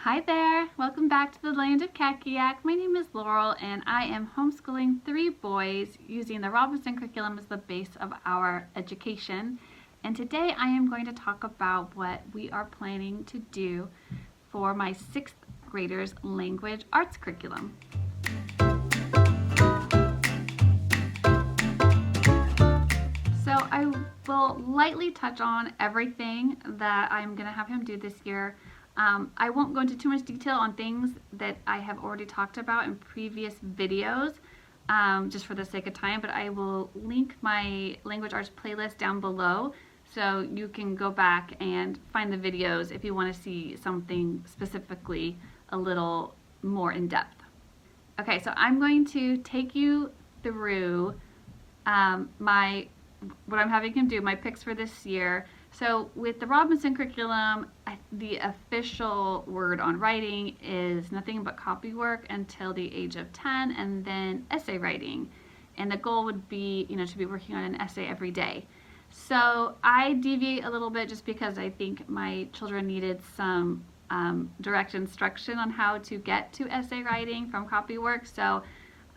Hi there, welcome back to the land of Kakiak. My name is Laurel and I am homeschooling 3 boys using the Robinson curriculum as the base of our education. And today I am going to talk about what we are planning to do for my 6th graders language arts curriculum. So I will lightly touch on everything that I'm going to have him do this year. I won't go into too much detail on things that I have already talked about in previous videos, just for the sake of time, but I will link my language arts playlist down below so you can go back and find the videos if you want to see something specifically a little more in depth. Okay, so I'm going to take you through what I'm having him do, my picks for this year. So with the Robinson curriculum, the official word on writing is nothing but copywork until the age of 10, and then essay writing. And the goal would be, to be working on an essay every day. So I deviate a little bit just because I think my children needed some direct instruction on how to get to essay writing from copywork. So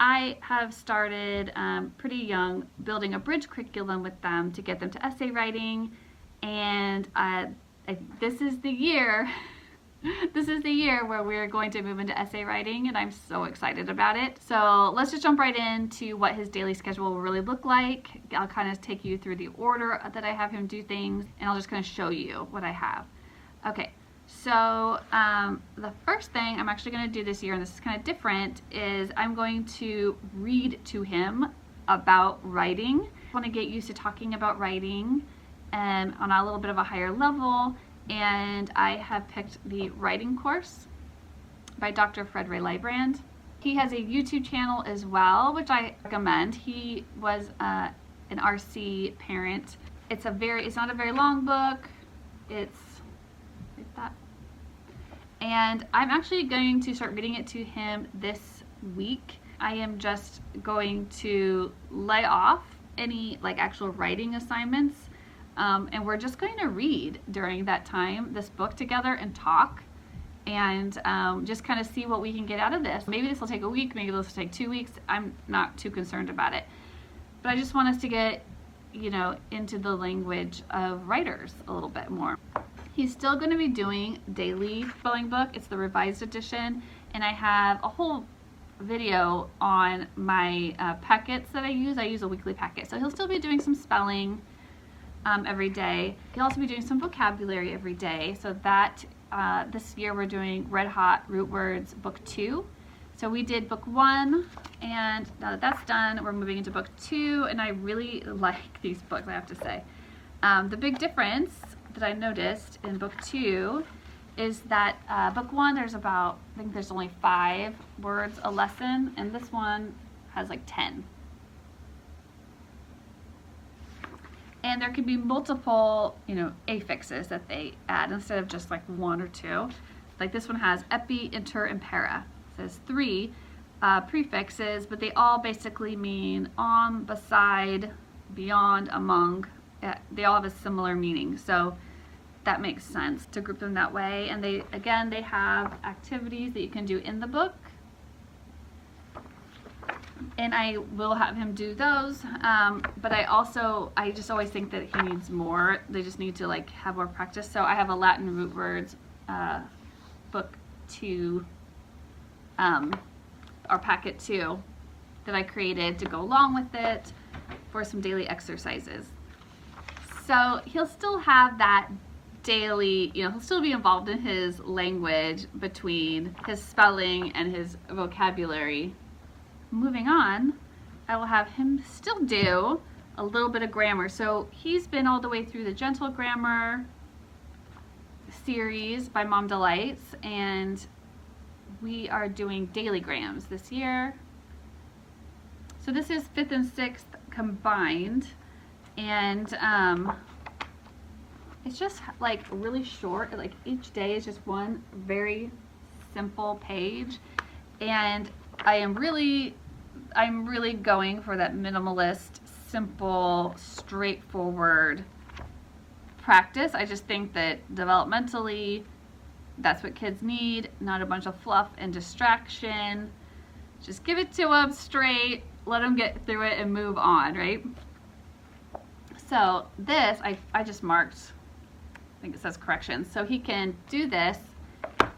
I have started pretty young building a bridge curriculum with them to get them to essay writing. And this is the year where we're going to move into essay writing, and I'm so excited about it. So let's just jump right into what his daily schedule will really look like. I'll kind of take you through the order that I have him do things, and I'll just kind of show you what I have. Okay, so the first thing I'm actually going to do this year, and this is kind of different, is I'm going to read to him about writing. I want to get used to talking about writing on a little bit of a higher level, and I have picked the writing course by Dr. Fred Ray Lybrand. He has a YouTube channel as well, which I recommend. He was an RC parent. It's not a very long book. It's like that. And I'm actually going to start reading it to him this week. I am just going to lay off any actual writing assignments. And we're just going to read during that time this book together and talk and just kind of see what we can get out of this. Maybe this will take a week, maybe this will take 2 weeks. I'm not too concerned about it. But I just want us to get, into the language of writers a little bit more. He's still going to be doing daily spelling book. It's the revised edition, and I have a whole video on my packets that I use. I use a weekly packet. So he'll still be doing some spelling every day. He'll also be doing some vocabulary every day. So that this year we're doing Red Hot Root Words Book 2. So we did Book 1, and now that that's done, we're moving into Book 2, and I really like these books, I have to say. The big difference that I noticed in Book 2 is that Book 1 I think there's only 5 words a lesson, and this one has 10. And there could be multiple, affixes that they add instead of just 1 or 2. Like this one has epi, inter, and para. It says 3 prefixes, but they all basically mean on, beside, beyond, among. They all have a similar meaning, so that makes sense to group them that way. And they have activities that you can do in the book. And I will have him do those, but I just always think that he needs more. They just need to have more practice. So I have a Latin root words book 2, or packet 2, that I created to go along with it for some daily exercises. So he'll still have that daily, he'll still be involved in his language between his spelling and his vocabulary. Moving on, I will have him still do a little bit of grammar. So he's been all the way through the Gentle Grammar series by Mom Delights, and we are doing daily grams this year. So this is 5th and 6th combined, and it's just really short. Each day is just one very simple page, and I'm really going for that minimalist, simple, straightforward practice. I just think that developmentally That's what kids need, not a bunch of fluff and distraction. Just give it to them straight, let them get through it and move on, right? So this, I just marked, I think it says corrections. So he can do this.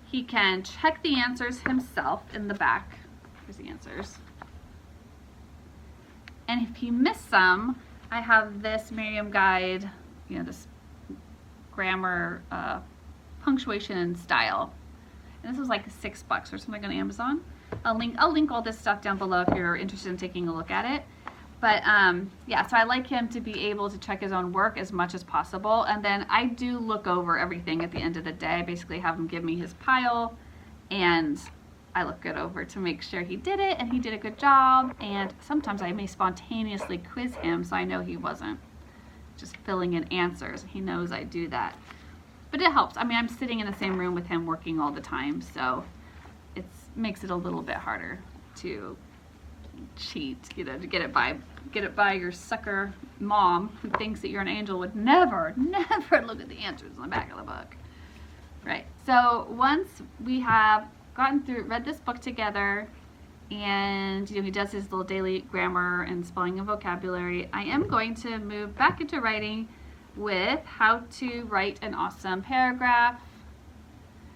He can check the answers himself in the back. Here's the answers. And if he missed some, I have this Merriam guide, you know, this grammar, punctuation and style. And this was like $6 or something on Amazon. I'll link all this stuff down below if you're interested in taking a look at it. But yeah, so I like him to be able to check his own work as much as possible. And then I do look over everything at the end of the day. I basically have him give me his pile, and I look it over to make sure he did it and he did a good job. And sometimes I may spontaneously quiz him so I know he wasn't just filling in answers. He knows I do that. But it helps. I mean, I'm sitting in the same room with him working all the time, so it makes it a little bit harder to cheat, you know, to get it by your sucker mom who thinks that you're an angel would never look at the answers on the back of the book. Right. So once we have read this book together, and you know, he does his little daily grammar and spelling and vocabulary, I am going to move back into writing with how to write an awesome paragraph.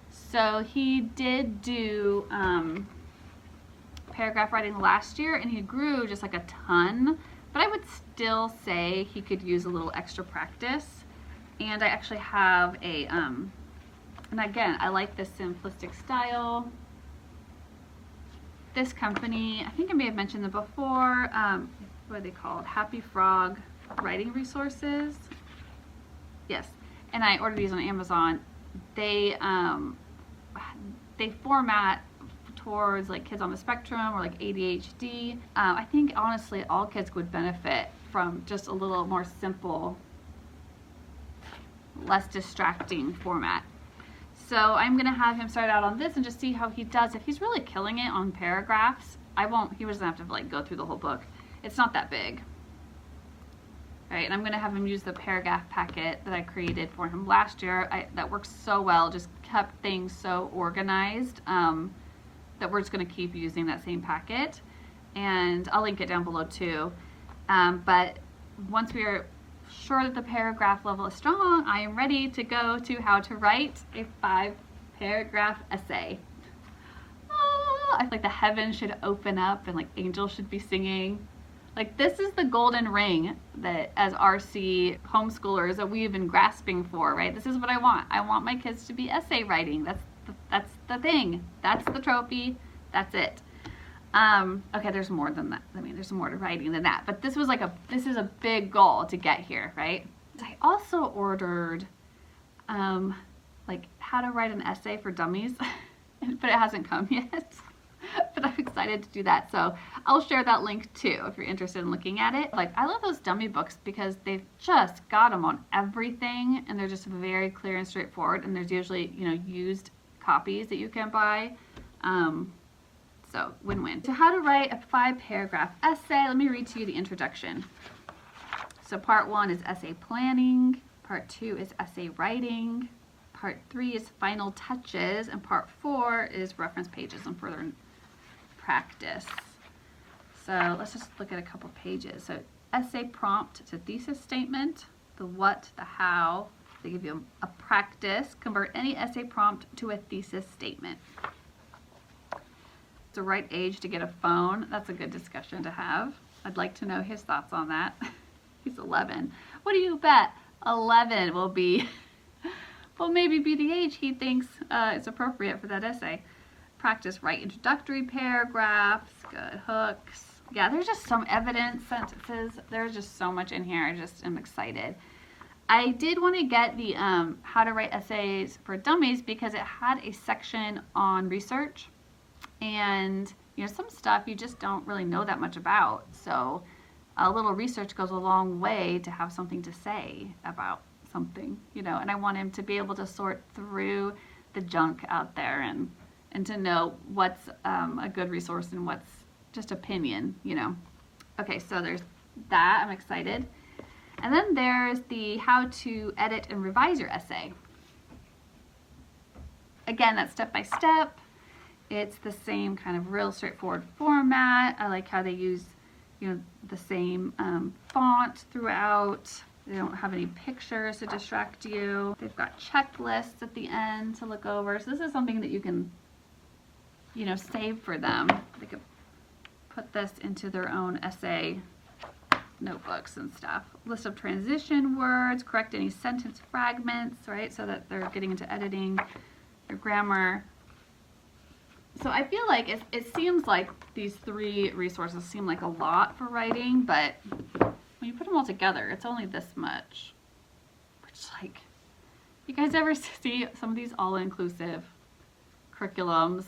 So he did do paragraph writing last year, and he grew just like a ton, but I would still say he could use a little extra practice. And I actually have a and again, I like this simplistic style. This company, I think I may have mentioned them before, what are they called? Happy Frog Writing Resources. Yes, and I ordered these on Amazon. They format towards like kids on the spectrum or like ADHD. I think honestly all kids would benefit from just a little more simple, less distracting format. So I'm gonna have him start out on this and just see how he does. If he's really killing it on paragraphs, he doesn't have to like go through the whole book. It's not that big. All right, and I'm gonna have him use the paragraph packet that I created for him last year. That works so well, just kept things so organized that we're just gonna keep using that same packet. And I'll link it down below too. But once we are sure that the paragraph level is strong, I am ready to go to how to write a 5-paragraph essay. I feel like the heavens should open up and like angels should be singing. Like this is the golden ring that as RC homeschoolers that we've been grasping for, right? This is what I want. I want my kids to be essay writing. That's the thing. That's the trophy. That's it. Okay, there's more than that. I mean, there's more to writing than that. But this is a big goal to get here, right? I also ordered like how to write an essay for dummies, but it hasn't come yet. But I'm excited to do that. So I'll share that link too if you're interested in looking at it. Like I love those dummy books because they've just got them on everything and they're just very clear and straightforward. And there's usually, you know, used copies that you can buy. So win-win. So how to write a 5-paragraph essay. Let me read to you the introduction. So part 1 is essay planning. Part 2 is essay writing. Part 3 is final touches. And part 4 is reference pages and further practice. So let's just look at a couple pages. So essay prompt, it's a thesis statement, the what, the how. They give you a practice. Convert any essay prompt to a thesis statement. The right age to get a phone. That's a good discussion to have. I'd like to know his thoughts on that. He's 11. What do you bet? 11 will maybe be the age he thinks is appropriate for that essay. Practice write introductory paragraphs, good hooks. Yeah, there's just some evidence sentences. There's just so much in here. I just am excited. I did want to get the how to write essays for dummies because it had a section on research. And you know, some stuff you just don't really know that much about, so a little research goes a long way to have something to say about something, you know. And I want him to be able to sort through the junk out there and to know what's a good resource and what's just opinion, you know. Okay, so there's that. I'm excited. And then there's the how to edit and revise your essay. again, that's step by step. It's the same kind of real straightforward format. I like how they use, the same font throughout. They don't have any pictures to distract you. They've got checklists at the end to look over. So this is something that you can, save for them. They could put this into their own essay notebooks and stuff. List of transition words, correct any sentence fragments, right? So that they're getting into editing, their grammar. So I feel like it seems like these 3 resources seem like a lot for writing, but when you put them all together, it's only this much. Which, like, you guys ever see some of these all-inclusive curriculums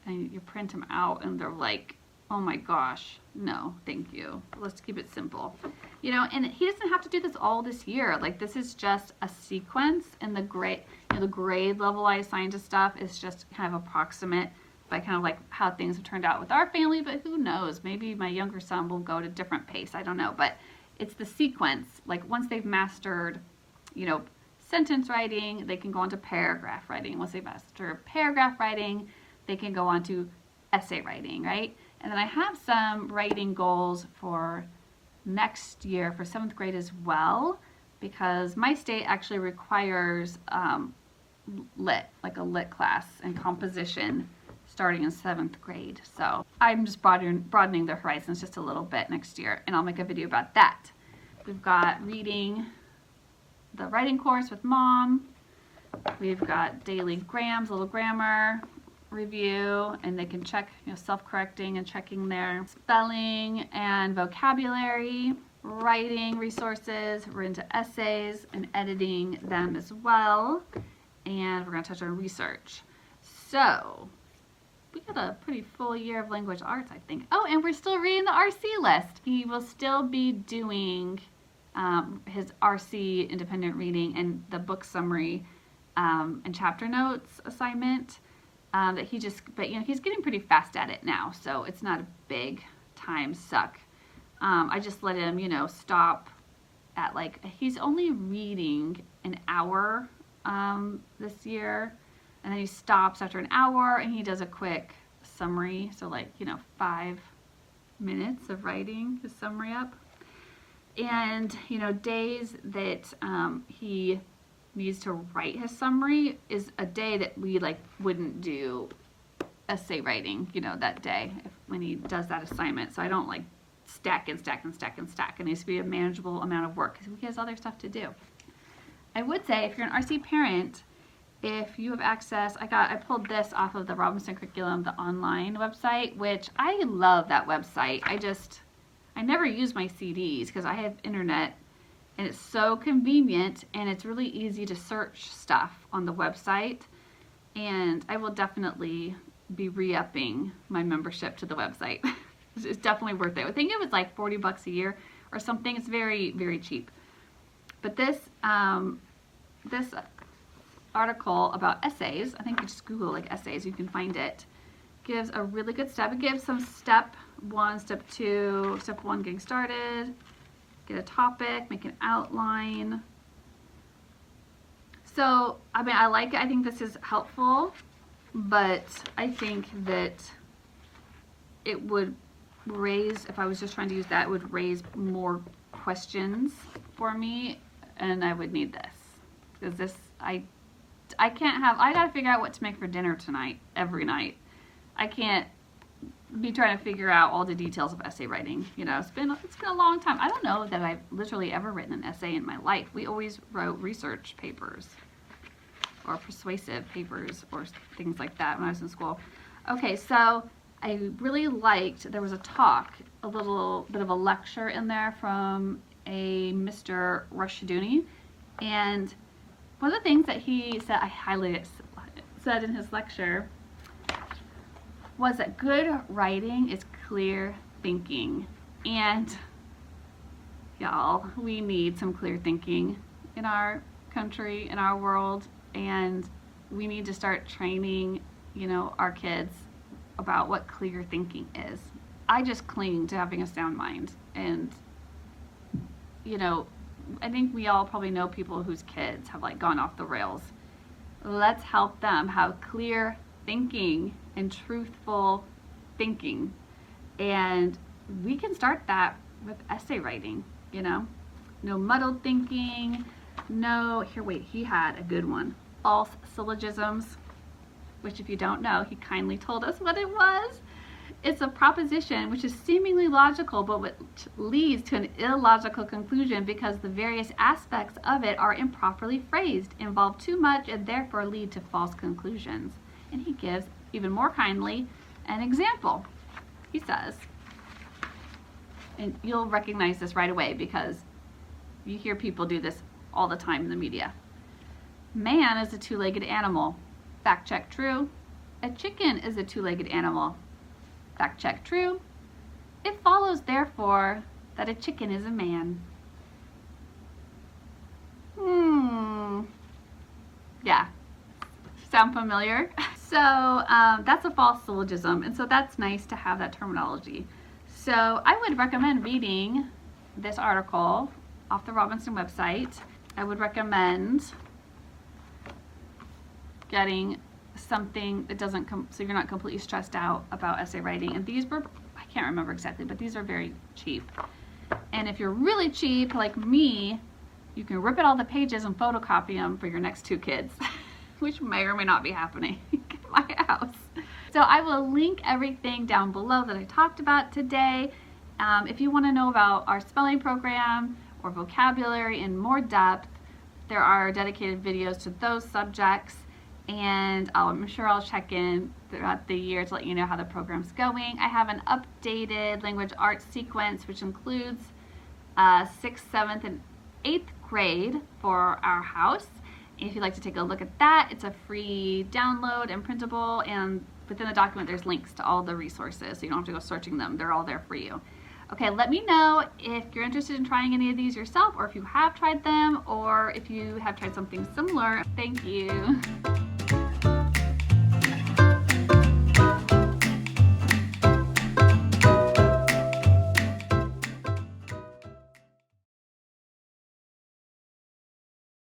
and you print them out and they're like, oh my gosh, no, thank you. Let's keep it simple. And he doesn't have to do this all this year. Like, this is just a sequence, and the grade level I assigned to stuff is just kind of approximate by kind of like how things have turned out with our family, but who knows? Maybe my younger son will go at a different pace. I don't know, but it's the sequence. Like, once they've mastered, sentence writing, they can go on to paragraph writing. Once they've mastered paragraph writing, they can go on to essay writing, right? And then I have some writing goals for next year for 7th grade as well, because my state actually requires lit, like a lit class and composition starting in 7th grade. So I'm just broadening the horizons just a little bit next year, and I'll make a video about that. We've got reading the writing course with Mom. We've got daily grams, little grammar review, and they can check, self-correcting and checking their spelling and vocabulary. Writing resources, we're into essays and editing them as well. And we're going to touch on research. So we got a pretty full year of language arts, I think. Oh, and we're still reading the RC list. He will still be doing his RC independent reading and the book summary and chapter notes assignment that but he's getting pretty fast at it now, so it's not a big time suck. I just let him, stop at he's only reading an hour this year, and then he stops after an hour and he does a quick summary, so 5 minutes of writing his summary up. And days that he needs to write his summary is a day that we wouldn't do essay writing that day when he does that assignment. So I don't stack and stack and stack and stack. It needs to be a manageable amount of work because he has other stuff to do. I would say if you're an RC parent, if you have access, I pulled this off of the Robinson Curriculum, the online website, which I love that website. I never use my CDs because I have internet, and it's so convenient, and it's really easy to search stuff on the website. And I will definitely be re-upping my membership to the website. It's definitely worth it. I think it was like $40 a year or something. It's very, very cheap. But this article about essays, I think you just Google essays, you can find it, gives a really good step. It gives some step 1, step 2, step 1 getting started, get a topic, make an outline. So, I like it. I think this is helpful, but I think that it would raise, if I was just trying to use that, it would raise more questions for me, and I would need this. Because this, I gotta figure out what to make for dinner tonight, every night. I can't be trying to figure out all the details of essay writing. It's been a long time. I don't know that I've literally ever written an essay in my life. We always wrote research papers or persuasive papers or things like that when I was in school. Okay, so I really liked, there was a talk, a little bit of a lecture in there from a Mr. Rushduni, and one of the things that he said, I highlighted, said in his lecture, was that good writing is clear thinking. And y'all, we need some clear thinking in our country, in our world, and we need to start training, our kids about what clear thinking is. I just cling to having a sound mind, and I think we all probably know people whose kids have gone off the rails Let's help them have clear thinking and truthful thinking. And we can start that with essay writing, you know? No muddled thinking, no, here, wait, he had a good one. False syllogisms, which if you don't know, he kindly told us what it was. It's a proposition which is seemingly logical, but which leads to an illogical conclusion because the various aspects of it are improperly phrased, involve too much, and therefore lead to false conclusions. And he gives, even more kindly, an example. He says, and you'll recognize this right away because you hear people do this all the time in the media. Man is a two-legged animal. Fact check, true. A chicken is a two-legged animal. Fact check, true. It follows, therefore, that a chicken is a man. Yeah. Sound familiar? So that's a false syllogism, and so that's nice to have that terminology. So I would recommend reading this article off the Robinson website. I would recommend getting something that doesn't so you're not completely stressed out about essay writing. And these were, I can't remember exactly, but these are very cheap. And if you're really cheap like me, you can rip out all the pages and photocopy them for your next 2 kids, which may or may not be happening at my house. So I will link everything down below that I talked about today. If you want to know about our spelling program or vocabulary in more depth, there are dedicated videos to those subjects. And I'm sure I'll check in throughout the year to let you know how the program's going. I have an updated language arts sequence which includes 6th, 7th, and 8th grade for our house. If you'd like to take a look at that, it's a free download and printable, and within the document there's links to all the resources, so you don't have to go searching them. They're all there for you. Okay, let me know if you're interested in trying any of these yourself, or if you have tried them, or if you have tried something similar. Thank you.